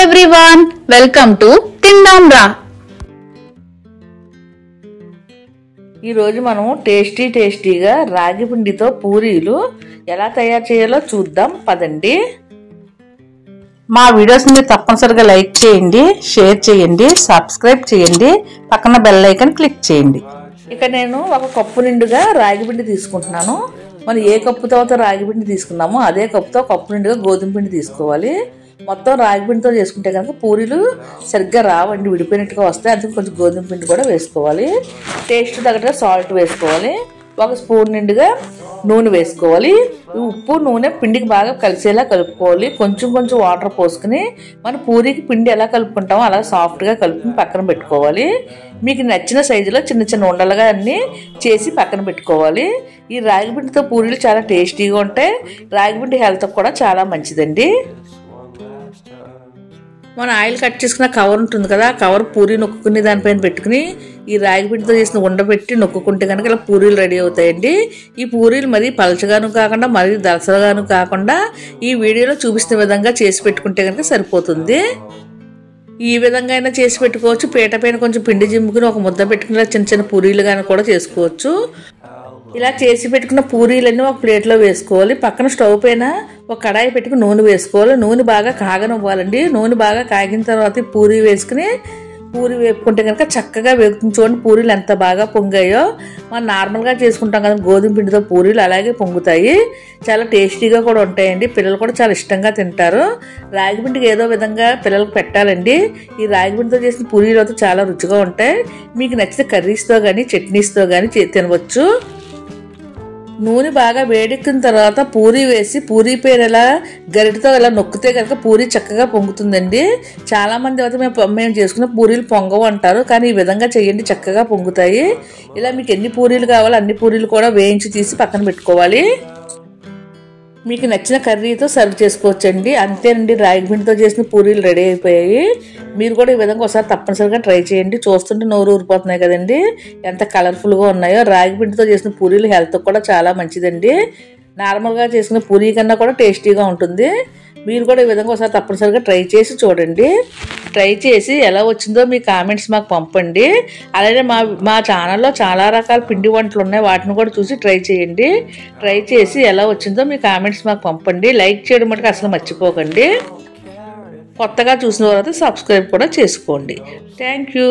everyone, welcome to Tindam Ra. ఈ రోజు మనం టేస్టీగా రాగి పిండితో పూరీలు ఎలా తయారు చేయాలో చూద్దాం పదండి. మా వీడియోస్ ని తప్పనిసరిగా లైక్ చేయండి, షేర్ చేయండి, సబ్స్క్రైబ్ చేయండి, పక్కన బెల్ ఐకాన్ క్లిక్ చేయండి. ఇక నేను ఒక కప్పు నిండుగా రాగి పిండి తీసుకుంటున్నాను. మనం ఏ కప్పుతో అయితే రాగి పిండి తీసుకున్నామో అదే కప్పుతో కప్పు నిండుగా గోధుమ పిండి తీసుకోవాలి. మొత్తం రాగి పిండితో చేసుకుంటే కనుక పూరీలు సరిగ్గా రావండి, విడిపోయినట్టుగా వస్తాయి. అందుకు కొంచెం గోధుమ పిండి కూడా వేసుకోవాలి. టేస్ట్ తగ్గట్టుగా సాల్ట్ వేసుకోవాలి. ఒక స్పూన్ నిండుగా నూనె వేసుకోవాలి. ఉప్పు నూనె పిండికి బాగా కలిసేలా కలుపుకోవాలి. కొంచెం వాటర్ పోసుకుని మన పూరీకి పిండి ఎలా కలుపుకుంటామో అలా సాఫ్ట్గా కలుపుకుని పక్కన పెట్టుకోవాలి. మీకు నచ్చిన సైజులో చిన్న ఉండలుగా అన్నీ చేసి పక్కన పెట్టుకోవాలి. ఈ రాగి పిండితో పూరీలు చాలా టేస్టీగా ఉంటాయి. రాగి పిండి హెల్త్కి కూడా చాలా మంచిదండి. మన ఆయిల్ కట్ చేసుకున్న కవర్ ఉంటుంది కదా, ఆ కవర్ పూరీ నొక్కుని దానిపైన పెట్టుకుని ఈ రాగి పిండితో చేసిన ఉండబెట్టి నొక్కుంటే కనుక ఇలా పూరీలు రెడీ అవుతాయండి. ఈ పూరీలు మరీ పలచగాను కాకుండా మరీ దలసగాను కాకుండా ఈ వీడియోలో చూపిస్తున్న విధంగా చేసి పెట్టుకుంటే కనుక సరిపోతుంది. ఈ విధంగా అయినా చేసి పెట్టుకోవచ్చు. పీట పైన కొంచెం పిండి జిమ్ముకుని ఒక ముద్ద పెట్టుకుని చిన్న పూరీలు కానీ కూడా చేసుకోవచ్చు. ఇలా చేసి పెట్టుకున్న పూరీలన్నీ ఒక ప్లేట్లో వేసుకోవాలి. పక్కన స్టవ్ పైన ఒక కడాయి పెట్టుకుని నూనె వేసుకోవాలి. నూనె బాగా కాగనివ్వాలండి. నూనె బాగా కాగిన తర్వాత పూరీ వేసుకుని పూరీ వేపుకుంటే కనుక చక్కగా వేగుతుంది. చూడండి పూరీలు ఎంత బాగా పొంగాయో. మనం నార్మల్గా చేసుకుంటాం కదా గోధుమ పిండితో పూరీలు, అలాగే పొంగుతాయి. చాలా టేస్టీగా కూడా ఉంటాయండి. పిల్లలు కూడా చాలా ఇష్టంగా తింటారు. రాగి పిండికి ఏదో విధంగా పిల్లలకు పెట్టాలండి. ఈ రాగి పిండితో చేసిన పూరీలు అయితే చాలా రుచిగా ఉంటాయి. మీకు నచ్చిన కర్రీస్తో కానీ చట్నీస్తో కానీ తినవచ్చు. నూనె బాగా వేడెక్కిన తర్వాత పూరీ వేసి పూరీ పైన ఇలా గరిటతో ఇలా నొక్కితే కనుక పూరీ చక్కగా పొంగుతుందండి. చాలామంది అయితే మేము చేసుకున్న పూరీలు పొంగవు అంటారు, కానీ ఈ విధంగా చేయండి చక్కగా పొంగుతాయి. ఇలా మీకు ఎన్ని పూరీలు కావాలో అన్ని పూరీలు కూడా వేయించి తీసి పక్కన పెట్టుకోవాలి. మీకు నచ్చిన కర్రీతో సర్వ్ చేసుకోవచ్చండి. అంతేనండి, రాగి పిండితో చేసిన పూరీలు రెడీ అయిపోయాయి. మీరు కూడా ఈ విధంగా ఒకసారి తప్పనిసరిగా ట్రై చేయండి. చూస్తుంటే నోరు ఊరిపోతున్నాయి కదండి, ఎంత కలర్ఫుల్గా ఉన్నాయో. రాగి పిండితో చేసిన పూరీలు హెల్త్కి కూడా చాలా మంచిదండి. నార్మల్గా చేసిన పూరీ కన్నా కూడా టేస్టీగా ఉంటుంది. మీరు కూడా ఈ విధంగా ఒకసారి తప్పనిసరిగా ట్రై చేసి చూడండి. ట్రై చేసి ఎలా వచ్చిందో మీ కామెంట్స్ మాకు పంపండి. అలాగే మా ఛానల్లో చాలా రకాల పిండి వంటలు ఉన్నాయి, వాటిని కూడా చూసి ట్రై చేయండి. ట్రై చేసి ఎలా వచ్చిందో మీ కామెంట్స్ మాకు పంపండి. లైక్ చేయడం మటుకు అసలు మర్చిపోకండి. కొత్తగా చూసిన తర్వాత సబ్స్క్రైబ్ కూడా చేసుకోండి. Thank you.